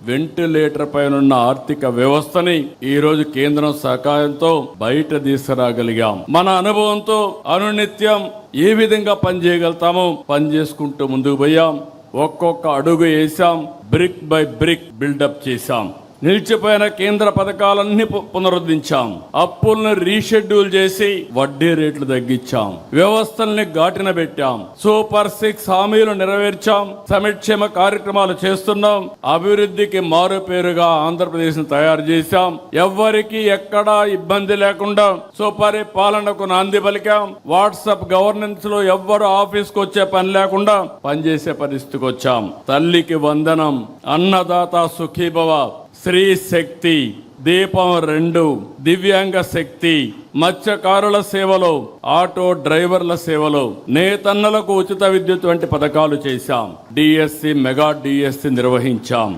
Ventilator పైన ఆర్థిక వ్యవస్థని ఈ రోజు కేంద్రం సహాయంతో బయట తీసుకురాగలిగాం. మన అనుభవంతో అనునిత్యం ఏ విధంగా పనిచేయగలుగుతామో పని చేసుకుంటూ ముందుకు పోయాం. ఒక్కొక్క అడుగు వేసాం. బ్రిక్ బై బ్రిక్ బిల్డప్ చేశాం. నిలిచిపోయిన కేంద్ర పథకాలన్నీ పునరుద్ధరించాం. అప్పులను రీషెడ్యూల్ చేసి వడ్డీ రేట్లు తగ్గించాం. వ్యవస్థల్ని ఘాటిన పెట్టాం. సూపర్ 6 హామీలు నెరవేర్చాం. సంక్షేమ కార్యక్రమాలు చేస్తున్నాం. అభివృద్ధికి మారు పేరుగా ఆంధ్రప్రదేశ్ ను తయారు చేశాం. ఎవ్వరికి ఎక్కడా ఇబ్బంది లేకుండా సుపరిపాలనకు నాంది పలికాం. వాట్సాప్ గవర్నెన్స్ లో ఎవ్వరు ఆఫీస్ కు వచ్చే పని లేకుండా పనిచేసే పరిస్థితికి వచ్చాం. తల్లికి వందనం, అన్నదాత సుఖీభవ, స్త్రీ శక్తి, దీపం 2, దివ్యాంగ శక్తి, మత్స్యకారుల సేవలో, ఆటో డ్రైవర్ల సేవలో, నేతన్నలకు ఉచిత విద్యుత్ వంటి పథకాలు చేశాం. DSC, mega DSC నిర్వహించాం.